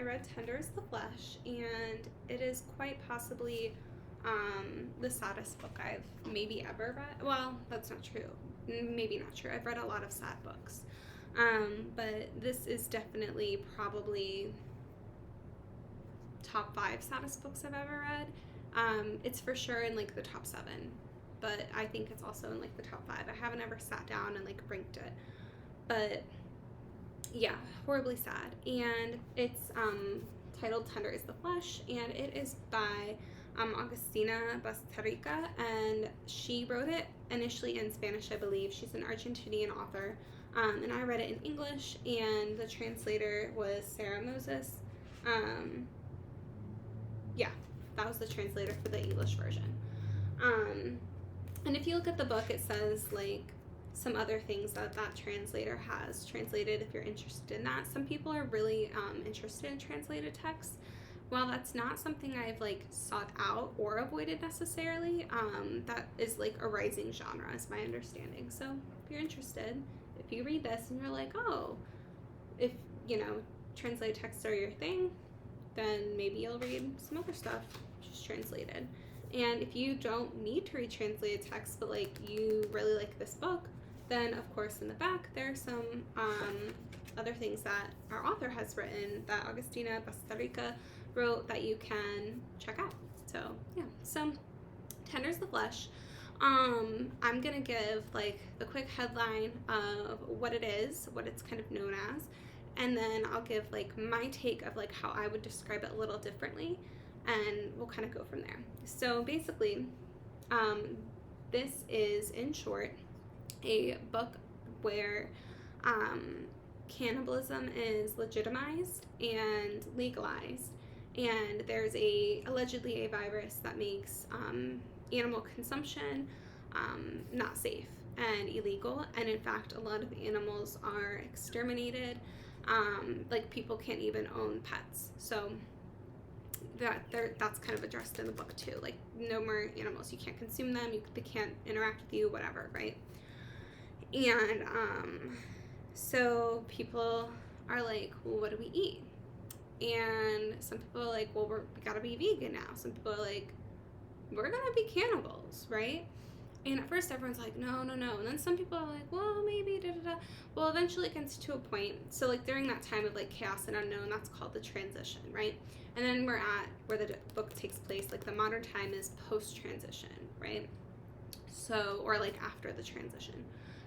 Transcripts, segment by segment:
read Tender is the Flesh, and it is quite possibly the saddest book I've maybe ever read. Well, that's not true. Maybe not true. I've read a lot of sad books. But this is definitely probably top 5 saddest books I've ever read. It's for sure in like the top 7, but I think it's also in like the top 5. I haven't ever sat down and like ranked it, but yeah, horribly sad. And it's titled Tender is the Flesh, and it is by Agustina Bazterrica, and she wrote it initially in Spanish, I believe. She's an Argentinian author, and I read it in English, and the translator was Sarah Moses. Yeah, that was the translator for the English version. And if you look at the book, it says like some other things that translator has translated if you're interested in that. Some people are really interested in translated texts. While that's not something I've like sought out or avoided necessarily, that is like a rising genre is my understanding. So if you're interested, if you read this and you're like, oh, if translated texts are your thing, then maybe you'll read some other stuff just translated. And if you don't need to read translated text, but like you really like this book, then of course in the back there are some other things that our author has written, that Agustina Bazterrica wrote, that you can check out. So yeah, so Tender's the Flesh. I'm gonna give like the quick headline of what it is, what it's kind of known as, and then I'll give like my take of like how I would describe it a little differently, and we'll kind of go from there. So basically, this is in short a book where cannibalism is legitimized and legalized, and there's allegedly a virus that makes animal consumption not safe and illegal, and in fact a lot of animals are exterminated. Like people can't even own pets, so that's kind of addressed in the book too. Like no more animals, you can't consume them, they can't interact with you, whatever, right? And so people are like, well, what do we eat? And some people are like, well, we gotta be vegan now. Some people are like, we're gonna be cannibals, right? And at first everyone's like, no. And then some people are like, well, maybe, da. Well, eventually it gets to a point. So like during that time of like chaos and unknown, that's called the transition, right? And then we're at where the book takes place, like the modern time is post-transition, right? So, or like after the transition.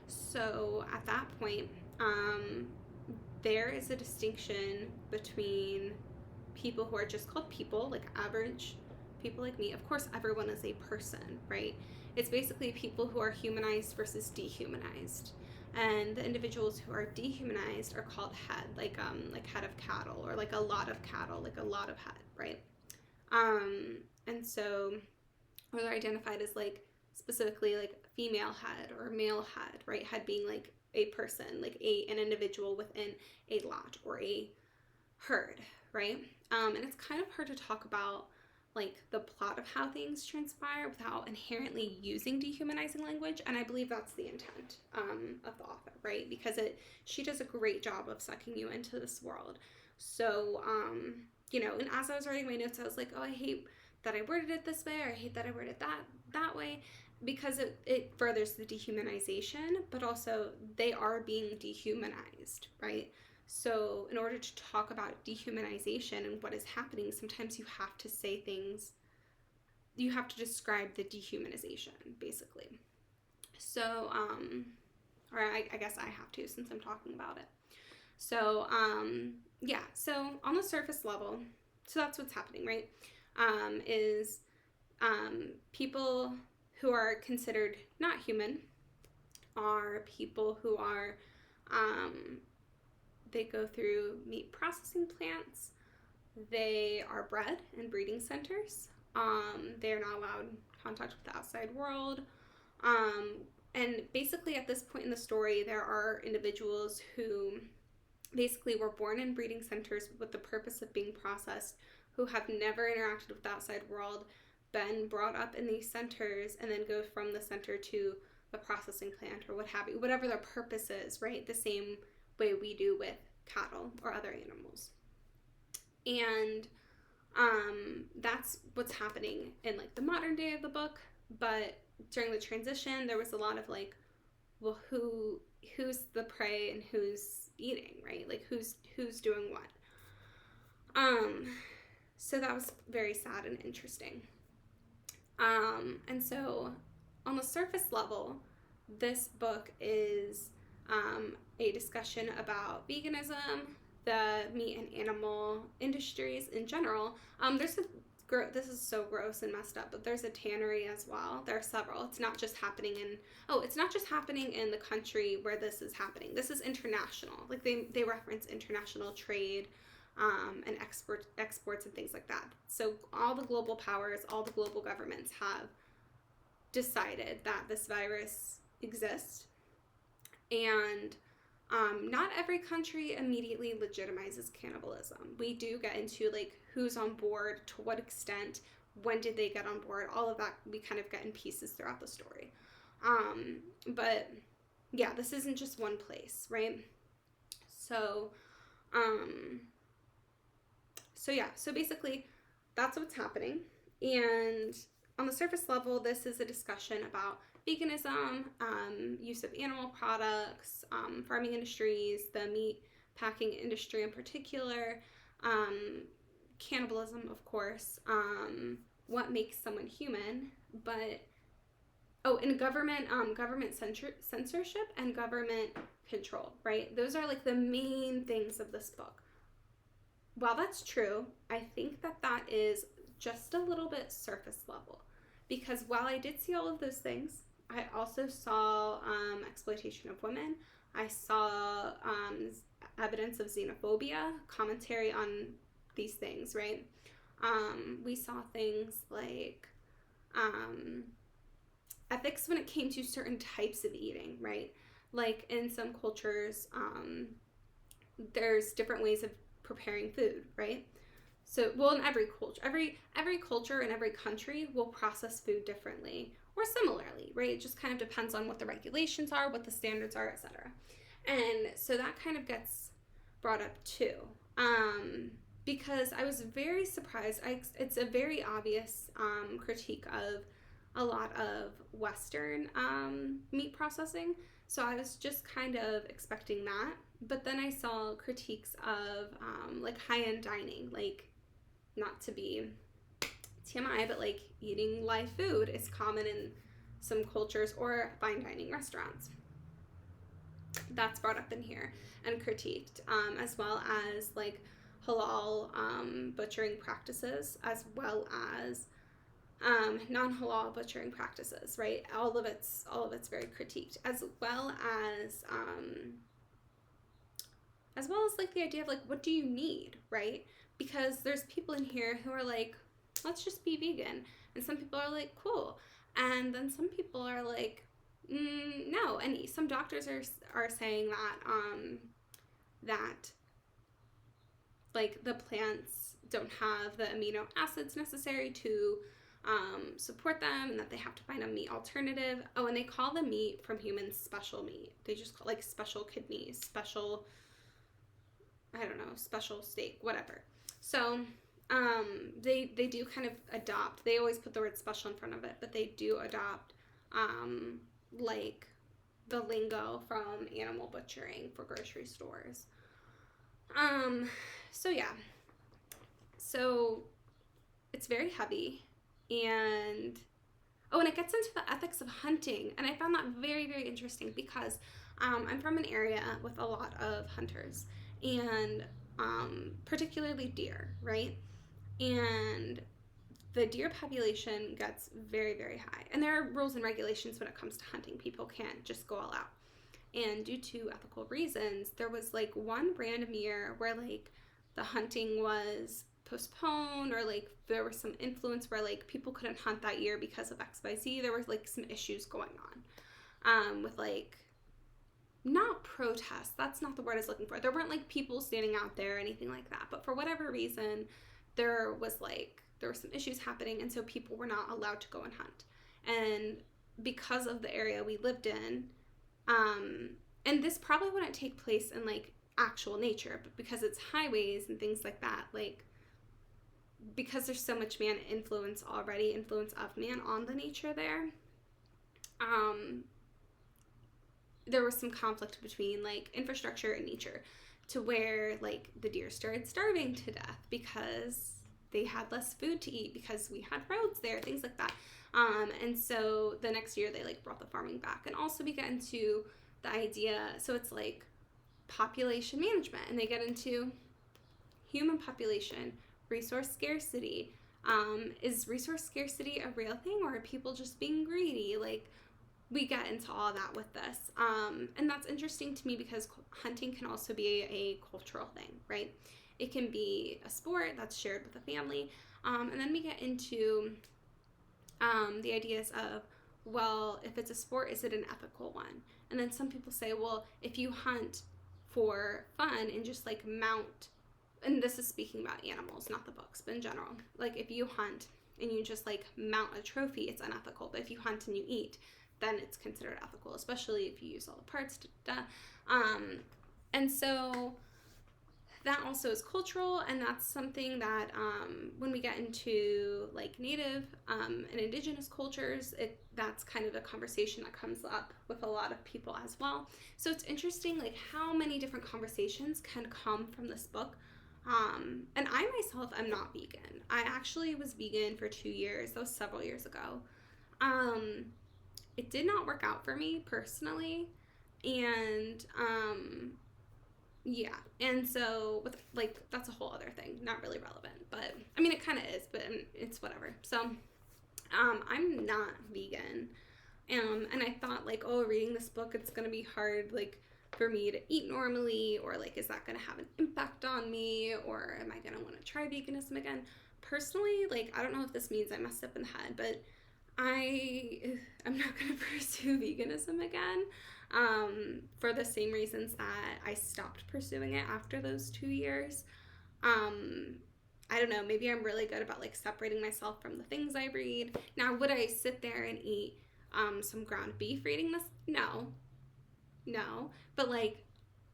So at that point, there is a distinction between people who are just called people, like average people like me. Of course, everyone is a person, right? It's basically people who are humanized versus dehumanized. And the individuals who are dehumanized are called head, like head of cattle, or like a lot of cattle, like a lot of head, right? And so, or they're identified as like specifically like female head or male head, right? Head being like a person, like an individual within a lot or a herd, right? And it's kind of hard to talk about like the plot of how things transpire without inherently using dehumanizing language, and I believe that's the intent of the author, right? Because she does a great job of sucking you into this world. So and as I was writing my notes, I was like, oh, I hate that I worded it this way, or I hate that I worded that way, because it furthers the dehumanization, but also they are being dehumanized, right? So in order to talk about dehumanization and what is happening, sometimes you have to say things, you have to describe the dehumanization, basically. So, or I guess I have to, since I'm talking about it. So, yeah, so on the surface level, so that's what's happening, right? People who are considered not human are people who are, they go through meat processing plants. They are bred in breeding centers. They're not allowed contact with the outside world. And basically at this point in the story, there are individuals who basically were born in breeding centers with the purpose of being processed, who have never interacted with the outside world, been brought up in these centers, and then go from the center to the processing plant or what have you, whatever their purpose is, right? The same way we do with cattle or other animals. And that's what's happening in like the modern day of the book. But during the transition, there was a lot of like, well, who's the prey and who's eating, right? Like who's doing what. So that was very sad and interesting. And so on the surface level, this book is a discussion about veganism, the meat and animal industries in general. This is so gross and messed up, but there's a tannery as well. There are several. It's not just happening in the country where this is happening. This is international. Like they reference international trade and exports and things like that. So all the global powers, all the global governments have decided that this virus exists, and not every country immediately legitimizes cannibalism. We do get into like who's on board, to what extent, when did they get on board, all of that we kind of get in pieces throughout the story. But yeah, this isn't just one place, right? So so basically that's what's happening. And on the surface level, this is a discussion about veganism, use of animal products, farming industries, the meat packing industry in particular, cannibalism, of course, what makes someone human, but and government censorship and government control, right? Those are like the main things of this book. While that's true, I think that is just a little bit surface level, because while I did see all of those things, I also saw exploitation of women. I saw evidence of xenophobia, commentary on these things, right? We saw things like ethics when it came to certain types of eating, right? Like in some cultures, there's different ways of preparing food, right? So, well, in every culture, every culture in every country will process food differently or similarly, right? It just kind of depends on what the regulations are, what the standards are, etc. And so that kind of gets brought up too, because I was very surprised. It's a very obvious critique of a lot of Western meat processing. So I was just kind of expecting that. But then I saw critiques of like high-end dining, like, not to be TMI, but like eating live food is common in some cultures, or fine dining restaurants. That's brought up in here and critiqued, as well as like halal butchering practices, as well as non-halal butchering practices, right? All of it's very critiqued, as well as like the idea of like, what do you need, right? Because there's people in here who are like, let's just be vegan, and some people are like, cool, and then some people are like, no. And some doctors are saying that like the plants don't have the amino acids necessary to support them, and that they have to find a meat alternative. Oh, and they call the meat from humans special meat. They just call like special kidneys, special, I don't know, special steak, whatever. So they do kind of adopt, they always put the word special in front of it, but they do adopt like the lingo from animal butchering for grocery stores. So yeah, so it's very heavy. And it gets into the ethics of hunting, and I found that very, very interesting, because I'm from an area with a lot of hunters, and particularly deer, right? And the deer population gets very, very high, and there are rules and regulations when it comes to hunting. People can't just go all out, and due to ethical reasons, there was like one random year where like the hunting was postponed, or like there was some influence where like people couldn't hunt that year because of XYZ. There was like some issues going on with like, not protests, that's not the word I was looking for. There weren't like people standing out there or anything like that, but for whatever reason there were some issues happening, and so people were not allowed to go and hunt. And because of the area we lived in, and this probably wouldn't take place in like actual nature, but because it's highways and things like that, like because there's so much man influence already, influence of man on the nature there, there was some conflict between like infrastructure and nature, to where like the deer started starving to death because they had less food to eat, because we had roads there, things like that. And so the next year they like brought the farming back, and also we get into the idea, so it's like population management, and they get into human population, resource scarcity. Is resource scarcity a real thing, or are people just being greedy? Like, we get into all that with this. And that's interesting to me because hunting can also be a cultural thing, right? It can be a sport that's shared with a family. And then we get into the ideas of, well, if it's a sport, is it an ethical one? And then some people say, well, if you hunt for fun and just like mount, and this is speaking about animals, not the books, but in general, like if you hunt and you just like mount a trophy, it's unethical. But if you hunt and you eat, then it's considered ethical, especially if you use all the parts. And so that also is cultural, and that's something that when we get into like native and indigenous cultures, that's kind of a conversation that comes up with a lot of people as well. So it's interesting like how many different conversations can come from this book. And I myself am not vegan. I actually was vegan for 2 years. That was several years ago. It did not work out for me personally, and yeah, and so with like that's a whole other thing, not really relevant, but I mean it kind of is, but it's whatever. So I'm not vegan, and I thought like, oh, reading this book, it's gonna be hard like for me to eat normally, or like is that gonna have an impact on me, or am I gonna want to try veganism again? Personally, like I don't know if this means I messed up in the head, but I'm not going to pursue veganism again, for the same reasons that I stopped pursuing it after those 2 years. I don't know, maybe I'm really good about like separating myself from the things I read. Now, would I sit there and eat some ground beef reading this? No, but like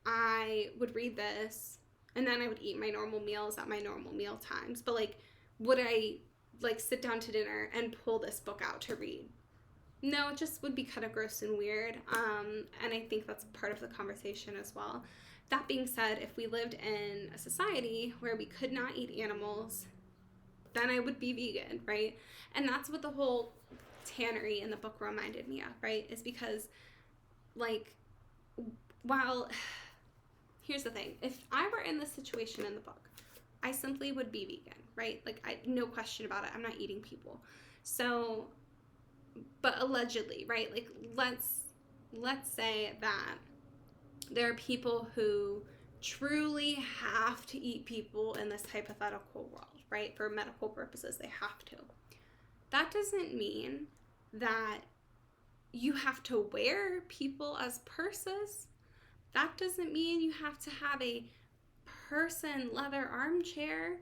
I would read this and then I would eat my normal meals at my normal meal times. But like, would I like sit down to dinner and pull this book out to read? No, it just would be kind of gross and weird. And I think that's part of the conversation as well. That being said, if we lived in a society where we could not eat animals, then I would be vegan, right? And that's what the whole tannery in the book reminded me of, right? Is because like, while here's the thing, if I were in this situation in the book, I simply would be vegan, right? Like, no question about it. I'm not eating people. So, but allegedly, right? Like, let's say that there are people who truly have to eat people in this hypothetical world, right? For medical purposes, they have to. That doesn't mean that you have to wear people as purses. That doesn't mean you have to have a person leather armchair.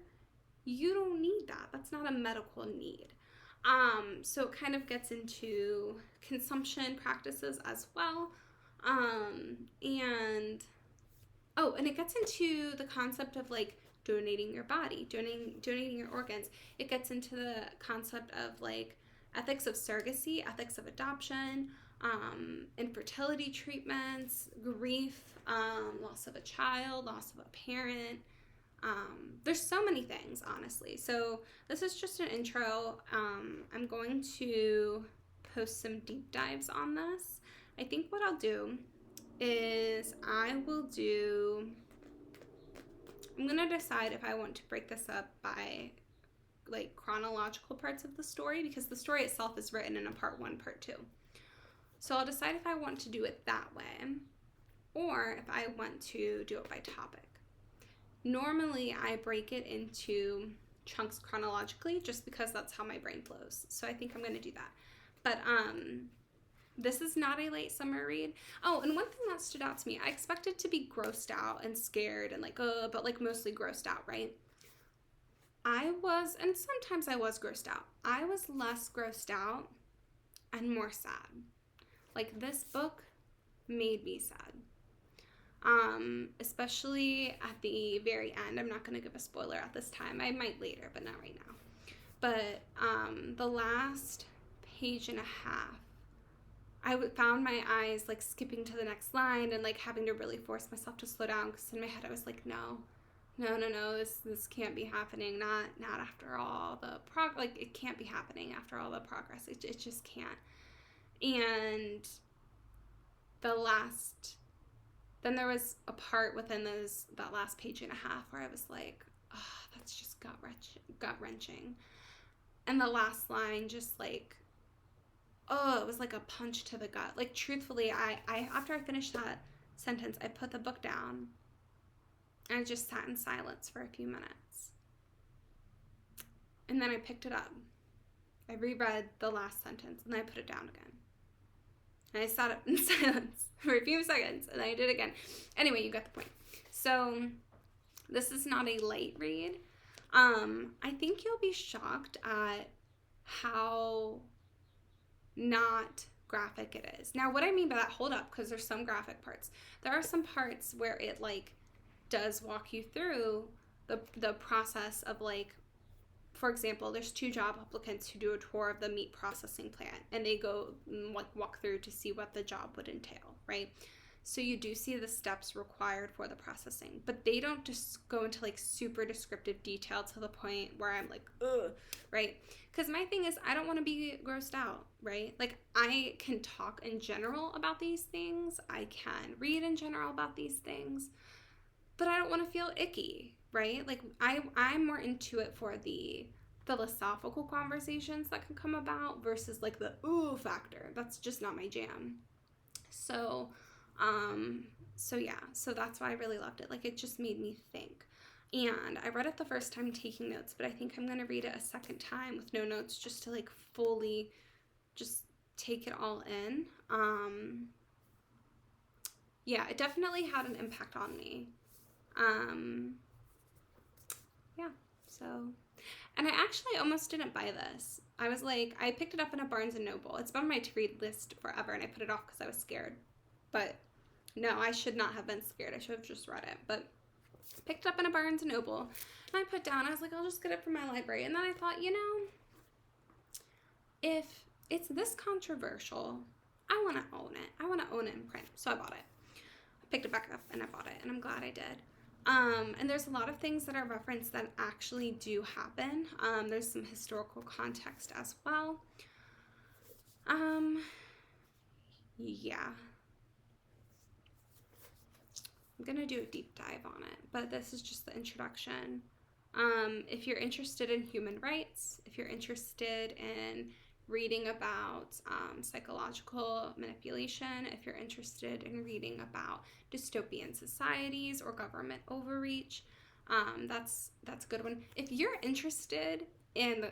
You don't need that. That's not a medical need. So it kind of gets into consumption practices as well. And it gets into the concept of like donating your body, donating your organs. It gets into the concept of like ethics of surrogacy, ethics of adoption, infertility treatments, grief, loss of a child, loss of a parent. There's so many things, honestly. So this is just an intro. I'm going to post some deep dives on this. I think what I'll do is I'm going to decide if I want to break this up by like chronological parts of the story, because the story itself is written in a part 1, part 2. So I'll decide if I want to do it that way or if I want to do it by topic. Normally I break it into chunks chronologically just because that's how my brain flows. So I think I'm going to do that. But this is not a late summer read. Oh, and one thing that stood out to me, I expected to be grossed out and scared and like, but like mostly grossed out, right? I was, and sometimes I was grossed out. I was less grossed out and more sad. Like, this book made me sad. especially at the very end. I'm not going to give a spoiler at this time. I might later, but not right now. But the last page and a half, I found my eyes like skipping to the next line and like having to really force myself to slow down, because in my head I was like, no, this can't be happening. Not after all the like it can't be happening after all the progress. It just can't. And then there was a part within that last page and a half where I was like, oh, that's just gut wrenching. And the last line just like, oh, it was like a punch to the gut. Like, truthfully, I after I finished that sentence, I put the book down and I just sat in silence for a few minutes. And then I picked it up. I reread the last sentence and then I put it down again. And I sat up in silence for a few seconds and I did it again. Anyway, you got the point. So this is not a light read. I think you'll be shocked at how not graphic it is. Now, what I mean by that, hold up, because there's some graphic parts. There are some parts where it like does walk you through the process of, like, for example, there's 2 job applicants who do a tour of the meat processing plant, and they go like walk through to see what the job would entail, right? So you do see the steps required for the processing, but they don't just go into like super descriptive detail to the point where I'm like, ugh, right? Because my thing is, I don't want to be grossed out, right? Like, I can talk in general about these things, I can read in general about these things, but I don't want to feel icky, right? Like, I'm more into it for the philosophical conversations that can come about versus like the ooh factor. That's just not my jam. So yeah, so that's why I really loved it. Like, it just made me think. And I read it the first time taking notes, but I think I'm going to read it a second time with no notes, just to like fully just take it all in. Yeah, it definitely had an impact on me. Yeah, so, and I actually almost didn't buy this. I was like, I picked it up in a Barnes & Noble. It's been on my to-read list forever, and I put it off because I was scared. But no, I should not have been scared. I should have just read it. But picked it up in a Barnes & Noble, and I put down, I was like, I'll just get it from my library. And then I thought, you know, if it's this controversial, I want to own it. I want to own it in print. So I bought it. I picked it back up, and I bought it, and I'm glad I did. And there's a lot of things that are referenced that actually do happen. There's some historical context as well. Yeah. I'm going to do a deep dive on it, but this is just the introduction. If you're interested in human rights, if you're interested in reading about psychological manipulation, if you're interested in reading about dystopian societies or government overreach, that's a good one. If you're interested in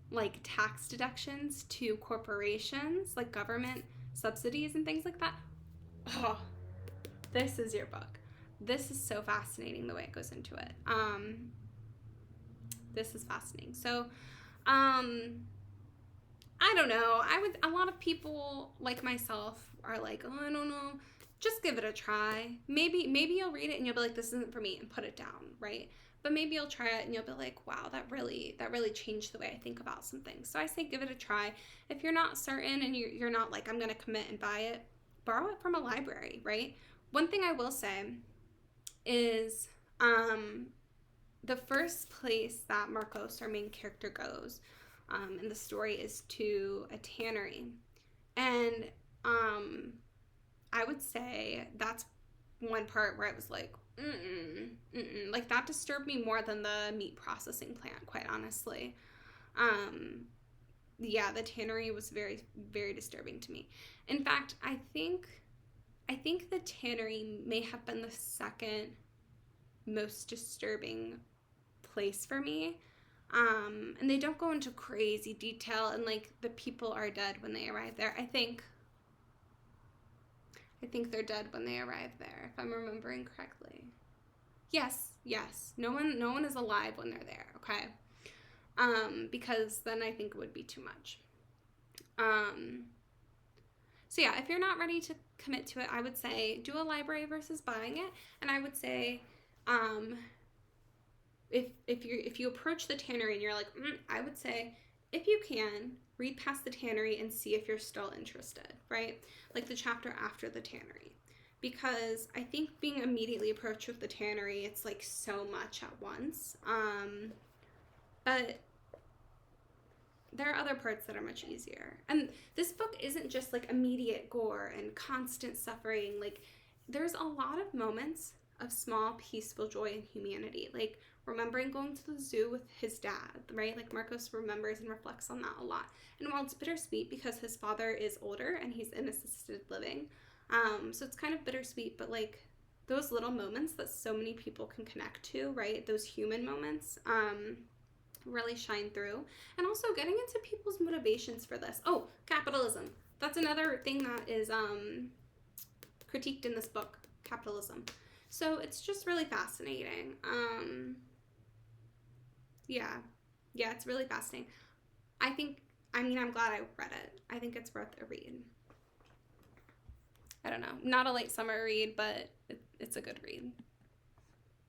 like tax deductions to corporations, like government subsidies and things like that, oh, this is your book. This is so fascinating the way it goes into it. This is fascinating. So, I don't know. A lot of people like myself are like, oh, I don't know. Just give it a try. Maybe you'll read it and you'll be like, this isn't for me, and put it down, right? But maybe you'll try it and you'll be like, wow, that really changed the way I think about some things. So I say give it a try. If you're not certain and you're not like, I'm going to commit and buy it, borrow it from a library, right? One thing I will say is the first place that Marcos, our main character, goes in the story is to a tannery. And I would say that's one part where I was like, like, that disturbed me more than the meat processing plant, quite honestly. Yeah, the tannery was very, very disturbing to me. In fact, I think the tannery may have been the second most disturbing place for me. And they don't go into crazy detail, and like the people are dead when they arrive there. I think they're dead when they arrive there, if I'm remembering correctly. Yes. No one is alive when they're there, okay? Because then I think it would be too much. So yeah, if you're not ready to commit to it, I would say do a library versus buying it. And I would say, if you approach the tannery and you're like, I would say, if you can, read past the tannery and see if you're still interested, right? Like the chapter after the tannery. Because I think being immediately approached with the tannery, it's like so much at once. But there are other parts that are much easier. And this book isn't just like immediate gore and constant suffering. Like, there's a lot of moments of small, peaceful joy and humanity. Like, remembering going to the zoo with his dad, right? Like, Marcos remembers and reflects on that a lot. And while it's bittersweet because his father is older and he's in assisted living, so it's kind of bittersweet, but like those little moments that so many people can connect to, right? Those human moments, really shine through. And also getting into people's motivations for this. Oh, capitalism. That's another thing that is critiqued in this book, capitalism. So it's just really fascinating. Yeah, it's really fascinating. I'm glad I read it. I think it's worth a read. I don't know. Not a late summer read, but it's a good read.